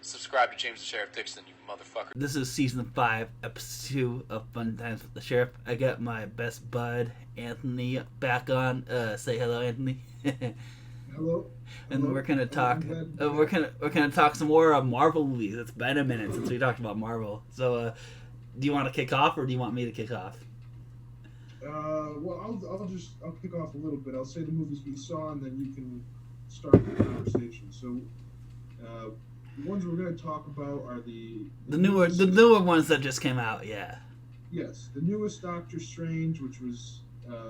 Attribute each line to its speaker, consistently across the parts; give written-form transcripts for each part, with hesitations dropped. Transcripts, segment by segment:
Speaker 1: subscribe to James the Sheriff Dixon, you motherfucker.
Speaker 2: This is season 5, episode 2 of Fun Times with the Sheriff. I got my best bud Anthony back on. Say hello, Anthony.
Speaker 3: Hello.
Speaker 2: And we're gonna talk. We're gonna talk some more Marvel movies. It's been a minute since we talked about Marvel. So, do you want to kick off, or do you want me to kick off?
Speaker 3: Well, I'll kick off a little bit. I'll say the movies we saw, and then you can start the conversation. So, the ones we're going to talk about are the
Speaker 2: newer ones that just came out. Yeah.
Speaker 3: Yes, the newest Doctor Strange, which was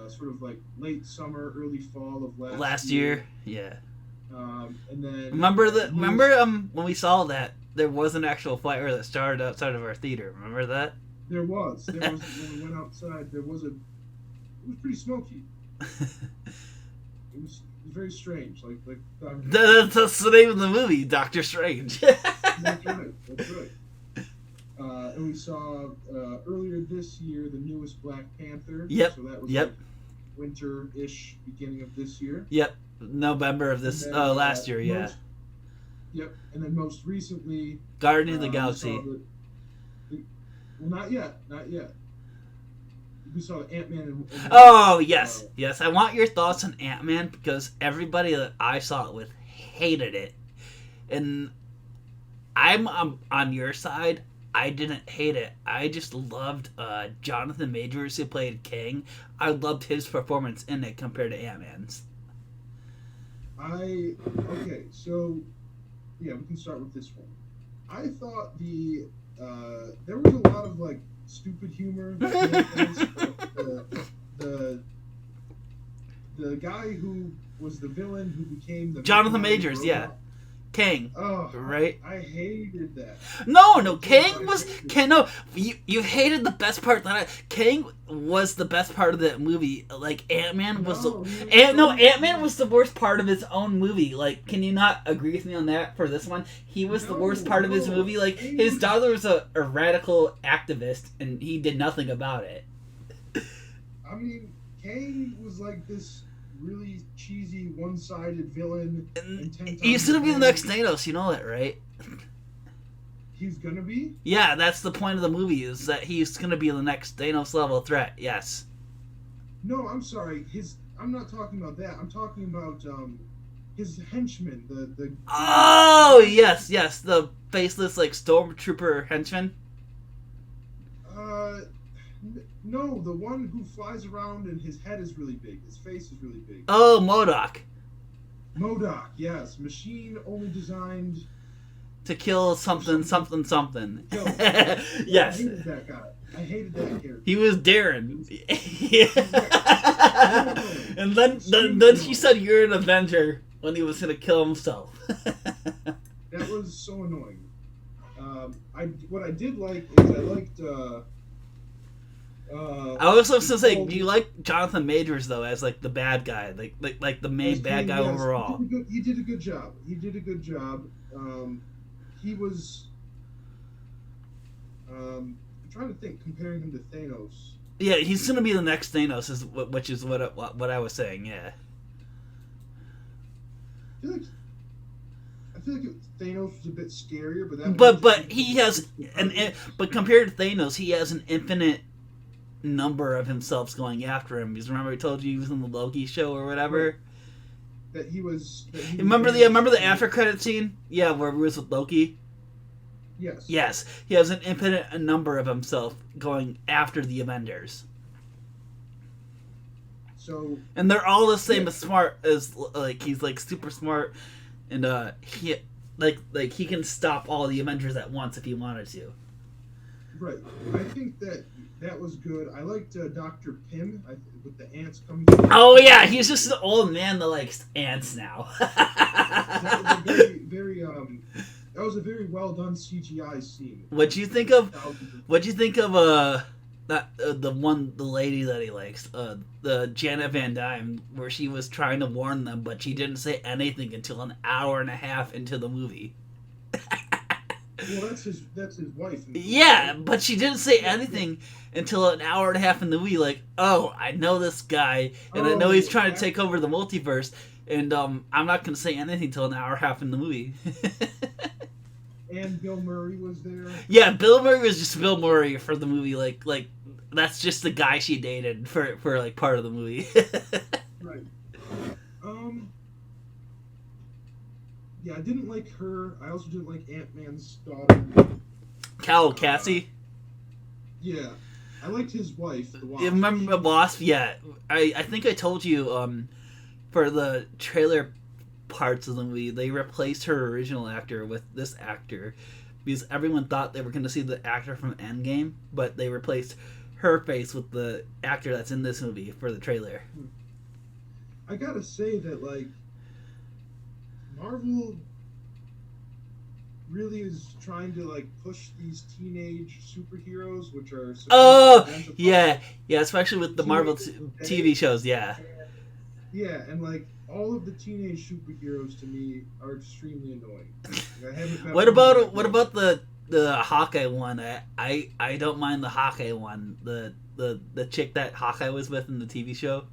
Speaker 3: sort of like late summer, early fall of last
Speaker 2: year. Yeah.
Speaker 3: And then
Speaker 2: remember when we saw that there was an actual fire that started outside of our theater. Remember that?
Speaker 3: There was when we went outside. It was pretty smoky. It was very strange, like
Speaker 2: that's the name of the movie, Doctor Strange.
Speaker 3: That's right. And we saw earlier this year the newest Black Panther.
Speaker 2: Yep.
Speaker 3: So that was
Speaker 2: like
Speaker 3: winter-ish, beginning of this year.
Speaker 2: Yep. November of this last year. Yeah.
Speaker 3: Yep. And then most recently,
Speaker 2: Guardians of the Galaxy.
Speaker 3: Well, not yet. We saw Ant-Man and
Speaker 2: oh, yes. Yes. I want your thoughts on Ant-Man because everybody that I saw it with hated it. And I'm on your side. I didn't hate it. I just loved Jonathan Majors, who played King. I loved his performance in it compared to Ant-Man's.
Speaker 3: Okay, so yeah, we can start with this one. I thought there was a lot of like stupid humor. The guy who was the villain who became the
Speaker 2: Jonathan Majors, yeah. King,
Speaker 3: oh,
Speaker 2: right?
Speaker 3: I hated that.
Speaker 2: No, you hated the best part. King was the best part of that movie. Like Ant-Man was Ant-Man was the worst part of his own movie. Like, can you not agree with me on that for this one? He was the worst part of his movie. Like, his daughter was a radical activist, and he did nothing about it.
Speaker 3: I mean, Kang was like this really cheesy, one-sided villain.
Speaker 2: He's gonna be the next Thanos, you know that, right?
Speaker 3: He's gonna be?
Speaker 2: Yeah, that's the point of the movie, is that he's gonna be the next Thanos level threat, yes.
Speaker 3: No, I'm sorry, I'm not talking about that. I'm talking about his henchmen, the
Speaker 2: oh, yes, the faceless, like, stormtrooper henchman?
Speaker 3: No, the one who flies around and his head is really big. His face is really big.
Speaker 2: Oh, MODOK.
Speaker 3: MODOK, yes. Machine only designed
Speaker 2: to kill something.
Speaker 3: Yo,
Speaker 2: yes.
Speaker 3: I hated that guy. I hated that character.
Speaker 2: He was Darren. And then she said you're an Avenger when he was going to kill himself.
Speaker 3: That was so annoying. What I did like is I liked...
Speaker 2: I was also gonna say, do you like Jonathan Majors though as like the bad guy, like the main bad guy overall?
Speaker 3: He did a good job. He was. I'm trying to think, comparing him to Thanos.
Speaker 2: Yeah, he's gonna be the next Thanos, which is what I was saying. Yeah.
Speaker 3: I feel like Thanos was a bit scarier,
Speaker 2: but he has but compared to Thanos, he has an infinite number of himself going after him. Because remember I told you he was in the Loki show or whatever.
Speaker 3: That he was.
Speaker 2: Remember the after credit scene? Yeah, where he was with Loki.
Speaker 3: Yes.
Speaker 2: Yes, he has an infinite number of himself going after the Avengers.
Speaker 3: So.
Speaker 2: And they're all the same as smart as like he's like super smart, and he like he can stop all the Avengers at once if he wanted to.
Speaker 3: Right. I think that was good. I liked Dr. Pym with the ants coming.
Speaker 2: Oh yeah, he's just an old man that likes ants now.
Speaker 3: That was a very that was a very well done CGI scene.
Speaker 2: What'd you think of the lady that he likes, the Janet Van Dyne, where she was trying to warn them, but she didn't say anything until an hour and a half into the movie.
Speaker 3: Well, that's his wife.
Speaker 2: Yeah, but she didn't say anything until an hour and a half in the movie. Like, oh, I know this guy, and I know he's trying to take over the multiverse, and I'm not going to say anything until an hour and a half in the movie.
Speaker 3: and Bill Murray was there.
Speaker 2: Yeah, Bill Murray was just Bill Murray for the movie. Like that's just the guy she dated for like part of the movie.
Speaker 3: Right. Yeah, I didn't like her. I also didn't like Ant-Man's daughter.
Speaker 2: Cal Cassie.
Speaker 3: Yeah, I liked his wife, the Wasp.
Speaker 2: You remember Wasp? Yeah, I think I told you for the trailer parts of the movie they replaced her original actor with this actor because everyone thought they were going to see the actor from Endgame, but they replaced her face with the actor that's in this movie for the trailer.
Speaker 3: I gotta say that, like, Marvel really is trying to, like, push these teenage superheroes, which are...
Speaker 2: Oh, yeah, especially with the Marvel TV shows, yeah.
Speaker 3: Yeah, and, like, all of the teenage superheroes to me are extremely annoying. Like, I haven't met
Speaker 2: What about the Hawkeye one? I don't mind the Hawkeye one. The chick that Hawkeye was with in the TV show.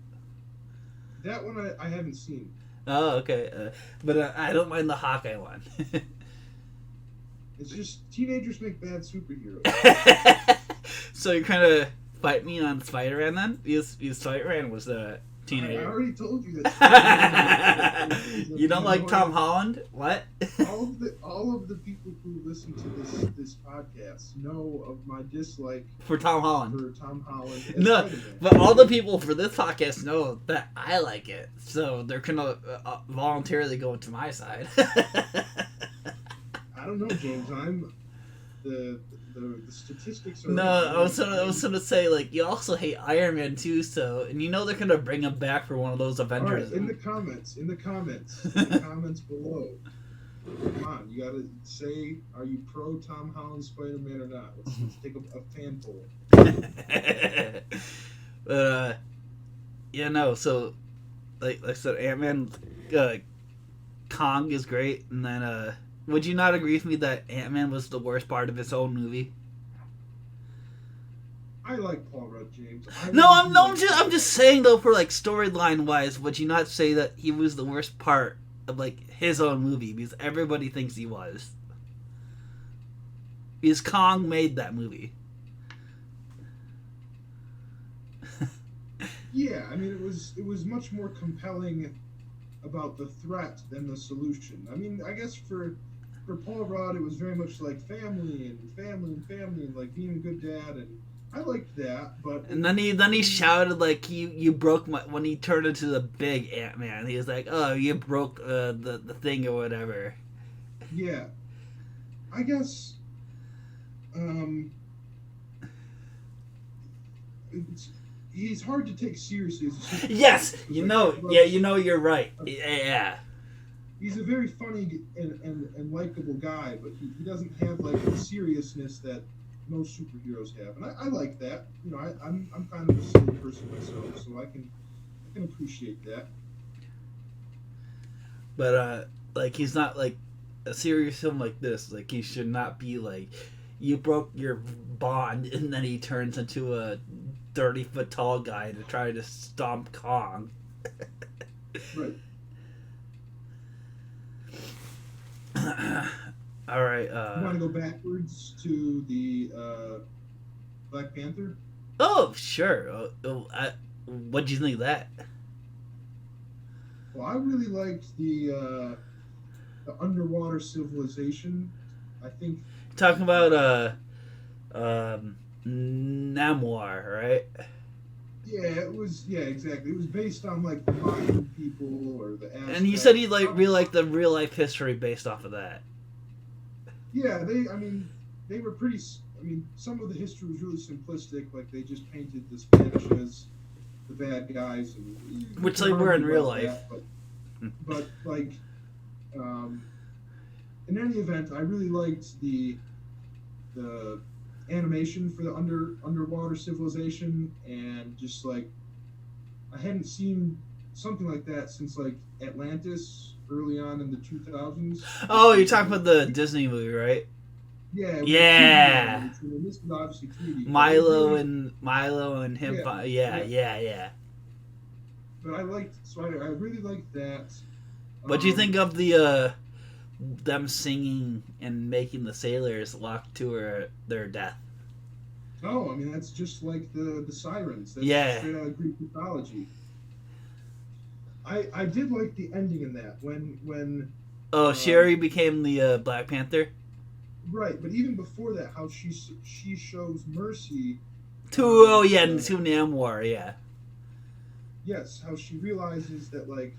Speaker 3: That one I haven't seen.
Speaker 2: Oh, okay. But I don't mind the Hawkeye one.
Speaker 3: It's just teenagers make bad superheroes.
Speaker 2: So you're kind of fight me on Spider-Man then? Because Spider-Man was the teenager.
Speaker 3: I already told you that.
Speaker 2: You don't like Tom Holland? What?
Speaker 3: all of the people who listen to this podcast know of my dislike
Speaker 2: For Tom Holland.
Speaker 3: for Tom Holland. as
Speaker 2: No,
Speaker 3: Spider-Man.
Speaker 2: but all the people for this podcast know that I like it, so they're gonna voluntarily go to my side.
Speaker 3: I don't know, James. I'm the statistics are.
Speaker 2: No, I was gonna say, like, you also hate Iron Man too, so, and you know they're gonna bring him back for one of those
Speaker 3: All right,
Speaker 2: Avengers.
Speaker 3: in the comments below. Come on, you gotta say, are you pro Tom Holland Spider-Man or not? Let's take a fan poll.
Speaker 2: But yeah, no. So, like I said, Ant-Man, Kong is great, and then would you not agree with me that Ant-Man was the worst part of his own movie?
Speaker 3: I like Paul Rudd, James.
Speaker 2: I'm just saying though, for like storyline wise, would you not say that he was the worst part of like his own movie because everybody thinks he was? Because Kong made that movie.
Speaker 3: Yeah, I mean it was much more compelling about the threat than the solution. I mean, I guess for Paul Rudd it was very much like family and like being a good dad, and I liked that, but
Speaker 2: And then he shouted like you broke my, when he turned into the big Ant-Man. He was like, "Oh, you broke the thing or whatever."
Speaker 3: yeah, I guess he's hard to take seriously as a superhero.
Speaker 2: Yes,
Speaker 3: Because,
Speaker 2: you're right. Yeah.
Speaker 3: He's a very funny and likable guy, but he doesn't have like the seriousness that most superheroes have, and I like that. You know, I'm kind of a silly person myself, so I can appreciate that.
Speaker 2: But like he's not like a serious film like this. Like he should not be like you broke your bond, and then he turns into a 30-foot tall guy to try to stomp Kong.
Speaker 3: Right.
Speaker 2: All right.
Speaker 3: You want to go backwards to the Black Panther?
Speaker 2: Oh, sure. What'd you think of that?
Speaker 3: Well, I really liked the underwater civilization. I think
Speaker 2: Talking about Namor, right?
Speaker 3: yeah, exactly. It was based on like the Mayan people or the Aztecs.
Speaker 2: And he said he really liked the real life history based off of that.
Speaker 3: Yeah, they were pretty. I mean, some of the history was really simplistic. Like they just painted the Spanish as the bad guys, and
Speaker 2: Which they were in real life.
Speaker 3: but like, in any event, I really liked the animation for the underwater civilization, and just like I hadn't seen something like that since like Atlantis early on in the 2000s.
Speaker 2: Oh, you're talking about the Disney movie, right?
Speaker 3: Yeah. It was
Speaker 2: Yeah.
Speaker 3: 2D animation, and this was obviously 3D.
Speaker 2: Milo and him.
Speaker 3: Yeah.
Speaker 2: Yeah.
Speaker 3: But I really liked that.
Speaker 2: What do you think of the them singing and making the sailors walk to their death.
Speaker 3: Oh, I mean that's just like the sirens. That's
Speaker 2: Yeah.
Speaker 3: straight out of Greek mythology. I did like the ending in that when
Speaker 2: Oh, Sherry became the Black Panther.
Speaker 3: right, but even before that, how she shows mercy
Speaker 2: To Namor, yeah.
Speaker 3: Yes, how she realizes that like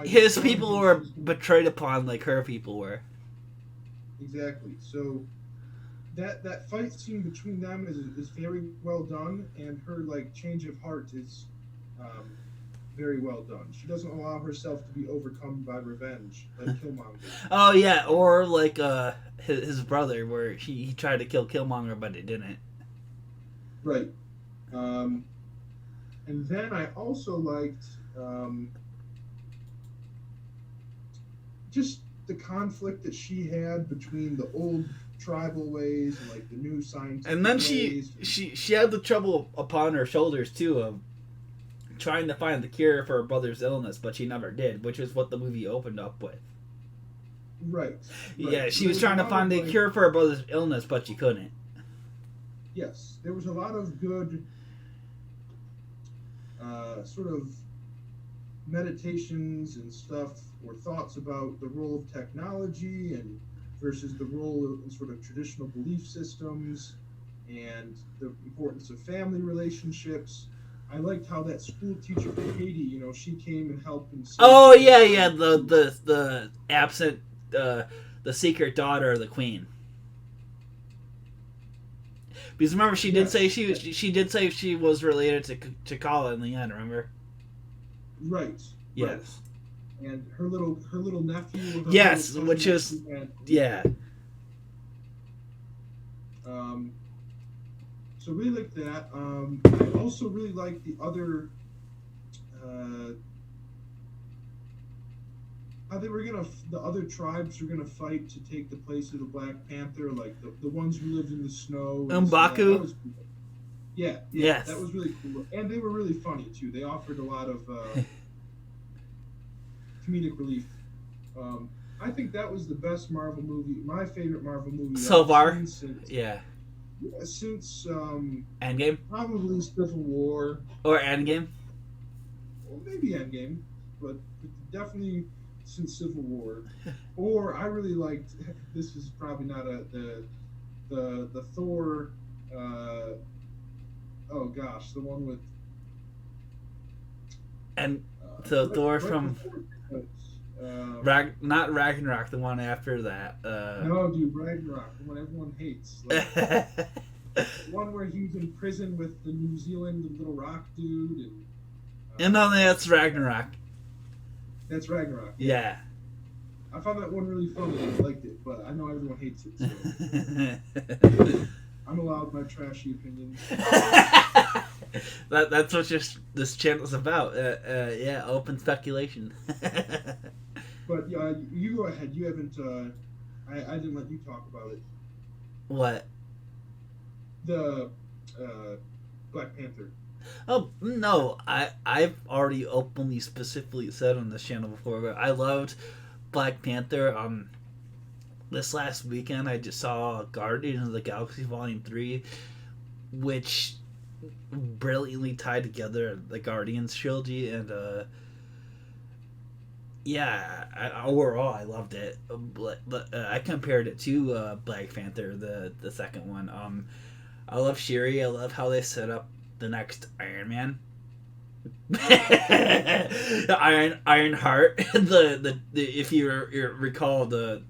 Speaker 2: His people were betrayed upon like her people were.
Speaker 3: Exactly. So that fight scene between them is very well done, and her like change of heart is very well done. She doesn't allow herself to be overcome by revenge like Killmonger.
Speaker 2: Oh yeah, or like his brother, where he tried to kill Killmonger but he didn't.
Speaker 3: Right. And then I also liked just the conflict that she had between the old tribal ways and like the new scientific
Speaker 2: And then
Speaker 3: ways.
Speaker 2: she had the trouble upon her shoulders too of trying to find the cure for her brother's illness, but she never did, which is what the movie opened up with.
Speaker 3: Right.
Speaker 2: Yeah, she
Speaker 3: There
Speaker 2: was
Speaker 3: a
Speaker 2: trying to
Speaker 3: lot
Speaker 2: find
Speaker 3: of,
Speaker 2: the
Speaker 3: like-
Speaker 2: cure for her brother's illness, but she couldn't.
Speaker 3: Yes, there was a lot of good sort of meditations and stuff or thoughts about the role of technology and versus the role of sort of traditional belief systems and the importance of family relationships. I liked how that school teacher for Haiti, you know, she came and helped and saved
Speaker 2: Oh
Speaker 3: him.
Speaker 2: yeah, the absent the secret daughter of the queen. Because remember, she did say she did say she was related to T'Challa in the end. Remember?
Speaker 3: Right.
Speaker 2: Yes.
Speaker 3: Right. And her little nephew. Her
Speaker 2: Yes,
Speaker 3: little
Speaker 2: which
Speaker 3: cousin
Speaker 2: is
Speaker 3: that she had.
Speaker 2: yeah.
Speaker 3: So really like that. I also really like the other. How they were the other tribes were gonna fight to take the place of the Black Panther, like the ones who lived in the snow. and stuff.
Speaker 2: M'Baku?
Speaker 3: That was cool. Yeah,
Speaker 2: Yes.
Speaker 3: that was really cool, and they were really funny too. They offered a lot of comedic relief. I think that was the best Marvel movie, my favorite Marvel movie
Speaker 2: So
Speaker 3: I've
Speaker 2: far?
Speaker 3: seen since
Speaker 2: Endgame
Speaker 3: probably Civil War,
Speaker 2: or Endgame.
Speaker 3: or maybe Endgame, but definitely since Civil War. Or I really liked. This is probably not the Thor. Oh gosh, the one with.
Speaker 2: And so Thor from
Speaker 3: before,
Speaker 2: not Ragnarok, the one after that.
Speaker 3: no, dude, Ragnarok, the one everyone hates. Like, the one where he's in prison with the New Zealand Little Rock dude, and.
Speaker 2: And no, that's Ragnarok.
Speaker 3: That's Ragnarok.
Speaker 2: Yeah.
Speaker 3: I found that one really funny. I liked it, but I know everyone hates it. So I'm allowed my trashy opinions.
Speaker 2: That's what this channel's about. Yeah, open speculation.
Speaker 3: But you go ahead. You haven't. I didn't let you talk about it.
Speaker 2: What?
Speaker 3: The Black Panther.
Speaker 2: Oh no, I've already openly specifically said on this channel before, but I loved Black Panther. This last weekend I just saw Guardians of the Galaxy Volume 3, which brilliantly tied together the Guardians trilogy, and overall I loved it. But I compared it to Black Panther, the second one. I love Shuri. I love how they set up the next Iron Man. Iron Heart. The if you recall the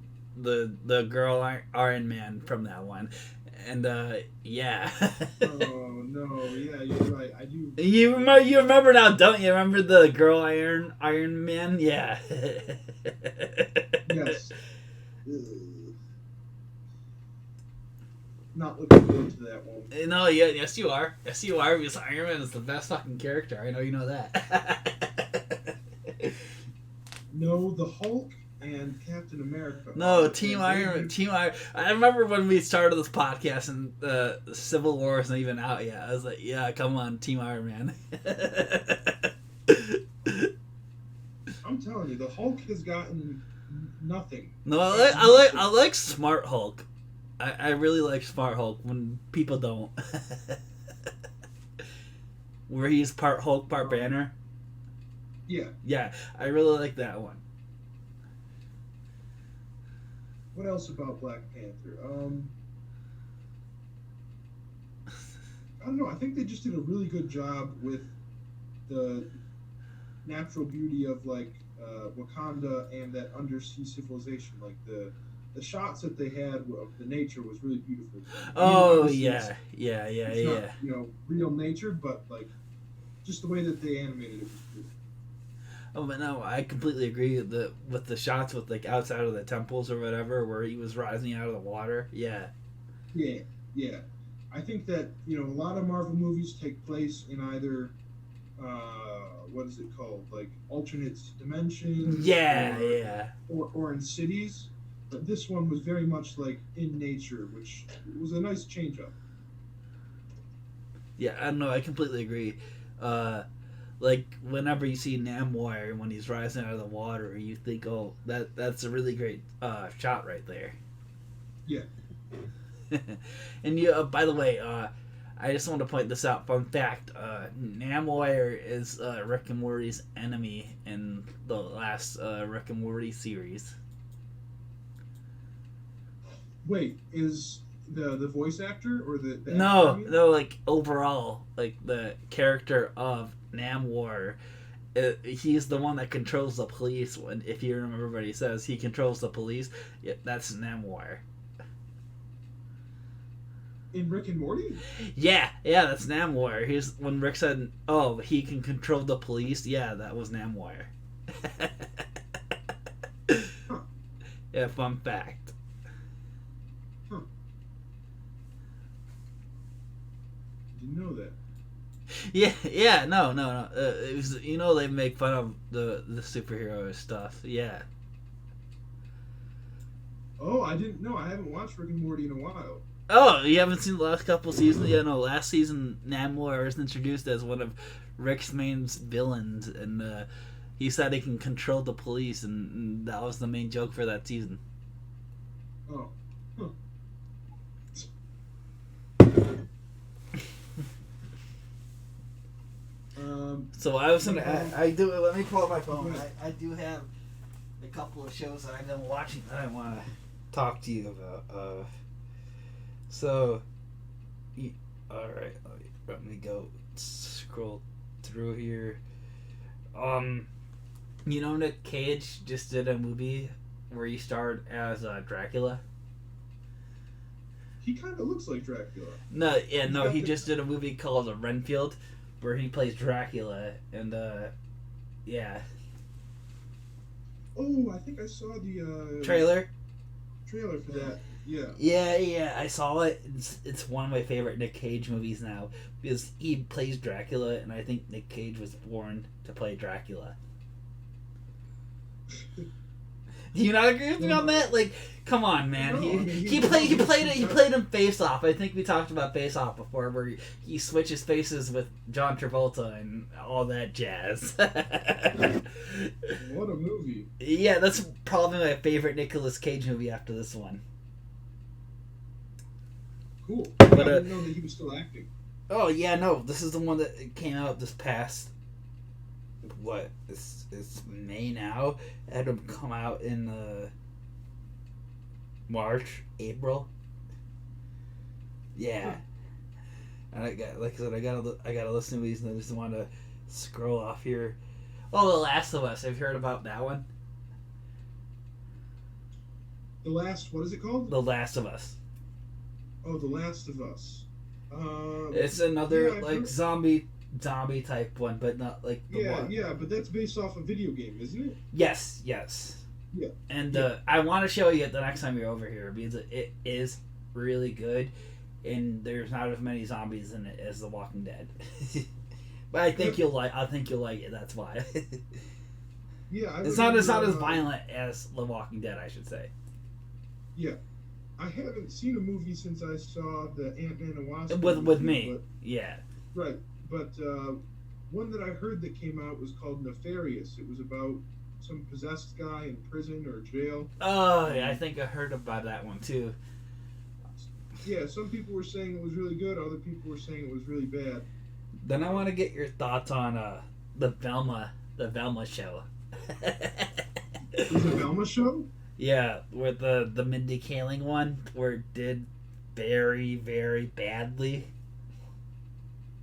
Speaker 2: girl Iron Man from that one, and yeah.
Speaker 3: Oh no! Yeah, you're right. I do.
Speaker 2: You remember now, don't you? Remember the girl Iron Man? Yeah.
Speaker 3: Yes. Not looking forward to that one.
Speaker 2: No, yeah, yes you are. Yes you are, because Iron Man is the best fucking character. I know you know that.
Speaker 3: No, the Hulk and Captain America.
Speaker 2: No, Team Iron. I remember when we started this podcast and Civil War isn't even out yet. I was like, yeah, come on, Team Iron Man.
Speaker 3: I'm telling you, the Hulk has gotten nothing.
Speaker 2: No, I like Smart Hulk. I really like Smart Hulk when people don't. Where he's part Hulk, part Banner.
Speaker 3: Yeah.
Speaker 2: Yeah, I really like that one.
Speaker 3: What else about Black Panther? I don't know. I think they just did a really good job with the natural beauty of like Wakanda and that undersea civilization. Like the shots that they had of the nature was really beautiful.
Speaker 2: Oh
Speaker 3: Obviously
Speaker 2: yeah.
Speaker 3: it's not real nature, but like just the way that they animated it was beautiful.
Speaker 2: Oh, but no, I completely agree with the shots with like outside of the temples or whatever, where he was rising out of the water. Yeah.
Speaker 3: Yeah. I think that a lot of Marvel movies take place in either what is it called, like alternate dimensions,
Speaker 2: Yeah.
Speaker 3: or in cities. But this one was very much like in nature, which was a nice change up.
Speaker 2: Yeah, I don't know. I completely agree. Like whenever you see Namor when he's rising out of the water, you think, "Oh, that's a really great shot right there."
Speaker 3: Yeah.
Speaker 2: And you, by the way, I just want to point this out. Fun fact: Namor is Rick and Morty's enemy in the last Rick and Morty series.
Speaker 3: Wait, is the voice actor or the
Speaker 2: No,
Speaker 3: actor, you mean?
Speaker 2: no, like overall, like the character of Namor, he's the one that controls the police. When, if you remember what he says, he controls the police. Yeah, that's Namor.
Speaker 3: In Rick and Morty?
Speaker 2: Yeah, that's Namor. He's when Rick said, "Oh, he can control the police." Yeah, that was Namor.
Speaker 3: Huh.
Speaker 2: Yeah, fun fact.
Speaker 3: Didn't know that.
Speaker 2: Yeah, no. It was, they make fun of the superhero stuff. Yeah.
Speaker 3: Oh, I didn't know. I haven't watched Rick and Morty in a while.
Speaker 2: Oh, you haven't seen the last couple seasons? Yeah, no. Last season, Namor was introduced as one of Rick's main villains, and he said he can control the police, and that was the main joke for that season.
Speaker 3: Oh. Huh.
Speaker 2: So I was gonna. I do. Let me pull up my phone. I do have a couple of shows that I've been watching that I want to talk to you about. So, all right. Let me go scroll through here. Nick Cage just did a movie where he starred as Dracula.
Speaker 3: He kind of looks like Dracula.
Speaker 2: No. He just did a movie called Renfield, where he plays Dracula, and yeah.
Speaker 3: Oh, I think I saw the
Speaker 2: Trailer
Speaker 3: for that. Yeah.
Speaker 2: Yeah, I saw it. It's one of my favorite Nick Cage movies now because he plays Dracula, and I think Nick Cage was born to play Dracula. Do you not agree with me on that? Like, come on, man.
Speaker 3: No,
Speaker 2: He played in Face Off. I think we talked about Face Off before, where he switches faces with John Travolta and all that jazz.
Speaker 3: What a movie.
Speaker 2: Yeah, that's probably my favorite Nicolas Cage movie after this one.
Speaker 3: Cool.
Speaker 2: But,
Speaker 3: I didn't know that he was still acting.
Speaker 2: Oh yeah, no, this is the one that came out this past. What? It's May now. It had to come out in March, April. Yeah. And I got, like I said, I gotta listen to these, and I just want to scroll off here. Oh, The Last of Us. Have you heard about that one?
Speaker 3: What is it called?
Speaker 2: The Last of Us.
Speaker 3: Oh, The Last of Us.
Speaker 2: It's another
Speaker 3: yeah,
Speaker 2: like zombie type one, but not like the one.
Speaker 3: Yeah, but that's based off a video game, isn't it?
Speaker 2: Yes.
Speaker 3: Yeah.
Speaker 2: And I want to show you it the next time you're over here because it is really good, and there's not as many zombies in it as The Walking Dead. But I think you'll like. I think you'll like it. That's why.
Speaker 3: Yeah,
Speaker 2: it's not as violent as The Walking Dead, I should say.
Speaker 3: Yeah, I haven't seen a movie since I saw the Ant-Man and Wasp.
Speaker 2: With me,
Speaker 3: but,
Speaker 2: yeah.
Speaker 3: Right, but one that I heard that came out was called Nefarious. It was about some possessed guy in prison or jail.
Speaker 2: Oh, yeah, I think I heard about that one too.
Speaker 3: Yeah, some people were saying it was really good. Other people were saying it was really bad.
Speaker 2: Then I want to get your thoughts on the Velma show.
Speaker 3: Is it a Velma show?
Speaker 2: Yeah, with the Mindy Kaling one, where it did very, very badly.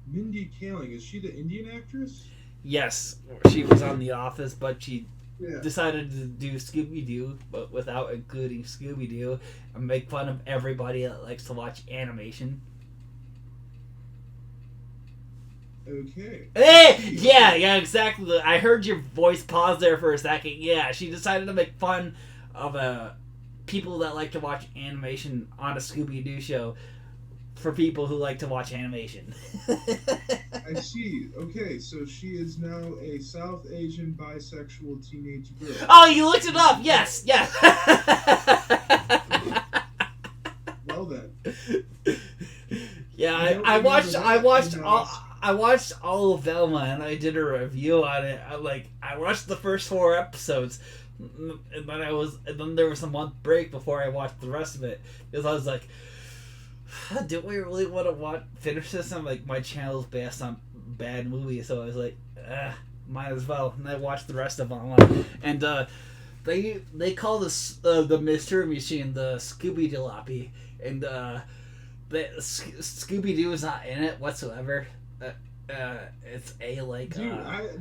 Speaker 3: Mindy Kaling, is she the Indian actress?
Speaker 2: Yes, she was on The Office, but she
Speaker 3: Yeah.
Speaker 2: decided to do Scooby-Doo, but without including Scooby-Doo, and make fun of everybody that likes to watch animation.
Speaker 3: Okay.
Speaker 2: Hey! Yeah, exactly. I heard your voice pause there for a second. Yeah, she decided to make fun of people that like to watch animation on a Scooby-Doo show for people who like to watch animation.
Speaker 3: I see. Okay, so she is now a South Asian bisexual teenage girl.
Speaker 2: Oh, you looked it up. Yes.
Speaker 3: Well then.
Speaker 2: Yeah, I watched all of Velma, and I did a review on it. I watched the first 4 episodes, and then there was a month break before I watched the rest of it, because I was like, do we really want to finish this? I'm like, my channel's based on bad movies, so I was like, might as well. And I watched the rest of them, and they call this the Mystery Machine the Scooby Jalopy, and Scooby Doo is not in it whatsoever. It's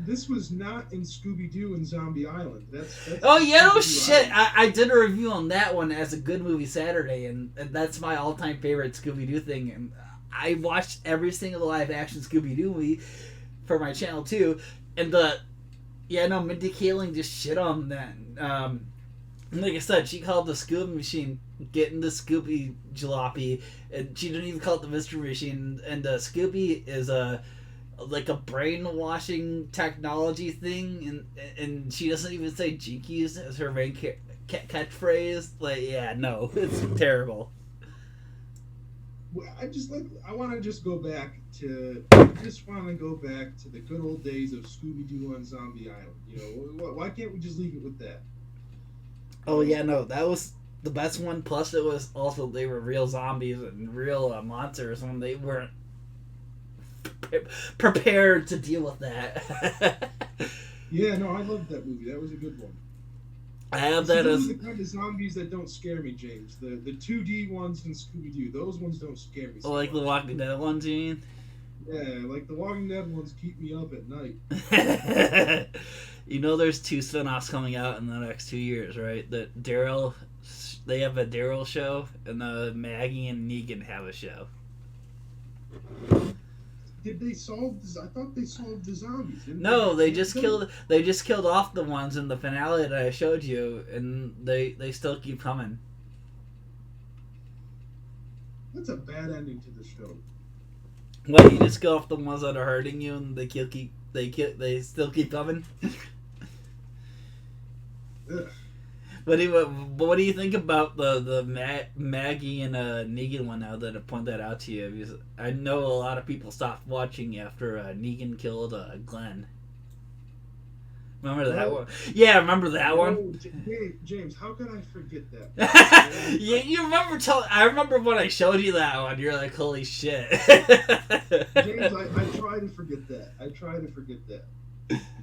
Speaker 3: this was not in Scooby Doo and Zombie Island. That's
Speaker 2: oh yeah, no
Speaker 3: Scooby-Doo
Speaker 2: shit.
Speaker 3: Island.
Speaker 2: I did a review on that one as a Good Movie Saturday, and that's my all-time favorite Scooby Doo thing. And I watched every single live-action Scooby Doo movie for my channel too. And Mindy Kaling just shit on that. Like I said, she called the Scooby Machine getting the Scooby Jalopy, and she didn't even call it the Mystery Machine. And Scooby is like a brainwashing technology thing, and she doesn't even say jinkies as her main catchphrase. Like, yeah, no, it's terrible.
Speaker 3: Well, I want to just go back to the good old days of Scooby Doo on Zombie Island. You know, why can't we just leave it with that?
Speaker 2: Oh yeah, no, that was the best one. Plus, it was also they were real zombies and real monsters when they weren't prepared to deal with that.
Speaker 3: Yeah, no, I loved that movie. That was a good one.
Speaker 2: I have that
Speaker 3: those
Speaker 2: as
Speaker 3: are the kind of zombies that don't scare me, James. The 2D ones in Scooby Doo, those ones don't scare me. So
Speaker 2: like the
Speaker 3: much.
Speaker 2: Walking Dead ones, you mean?
Speaker 3: Yeah, like the Walking Dead ones keep me up at night.
Speaker 2: You know, there's 2 spin-offs coming out in the next 2 years, right? They have a Daryl show, and Maggie and Negan have a show.
Speaker 3: Did they solve this? I thought they solved the zombies.
Speaker 2: No, they just killed off the ones in the finale that I showed you, and they still keep coming.
Speaker 3: That's a bad ending to the show.
Speaker 2: What, you just kill off the ones that are hurting you, and they still keep coming?
Speaker 3: Ugh.
Speaker 2: What do you think about the Maggie and Negan one now that I point that out to you? Because I know a lot of people stopped watching after Negan killed Glenn. Remember that one? Yeah, remember that one?
Speaker 3: James, how could I forget that?
Speaker 2: You remember I remember when I showed you that one, you're like, holy shit.
Speaker 3: James, I try to forget that.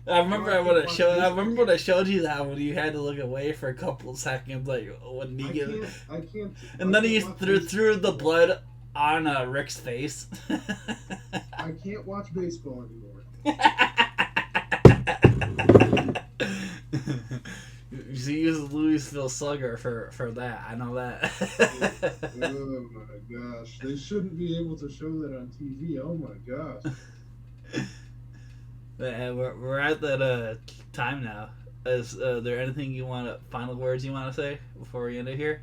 Speaker 2: I remember when I showed you that one, you had to look away for a couple of seconds, like when Negan.
Speaker 3: I can't.
Speaker 2: And then he threw the blood on Rick's face.
Speaker 3: I can't watch baseball anymore.
Speaker 2: You use Louisville Slugger for that. I know that.
Speaker 3: Oh my gosh, they shouldn't be able to show that on TV. Oh my gosh.
Speaker 2: We're at that time now. Is there anything final words you want to say before we end it here?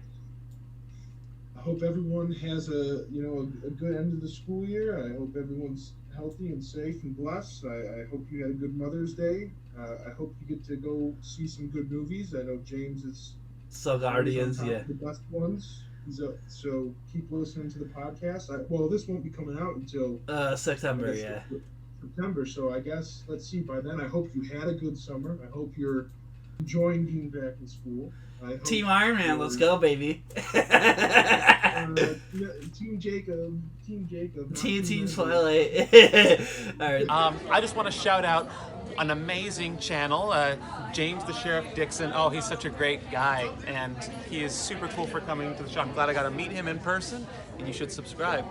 Speaker 3: I hope everyone has a good end of the school year. I hope everyone's healthy and safe and blessed. I hope you had a good Mother's Day. I hope you get to go see some good movies. I know James is
Speaker 2: Guardians, yeah,
Speaker 3: the best ones. So keep listening to the podcast. This won't be coming out until
Speaker 2: September, yeah.
Speaker 3: September. So I guess let's see. By then, I hope you had a good summer. I hope you're enjoying being back in school.
Speaker 2: Team Iron Man, let's go, baby.
Speaker 3: Team Jacob. Team Jacob.
Speaker 2: Team Twilight. Alright.
Speaker 4: I just want to shout out an amazing channel, James the Sheriff Dixon. Oh, he's such a great guy, and he is super cool for coming to the show. I'm glad I got to meet him in person, and you should subscribe.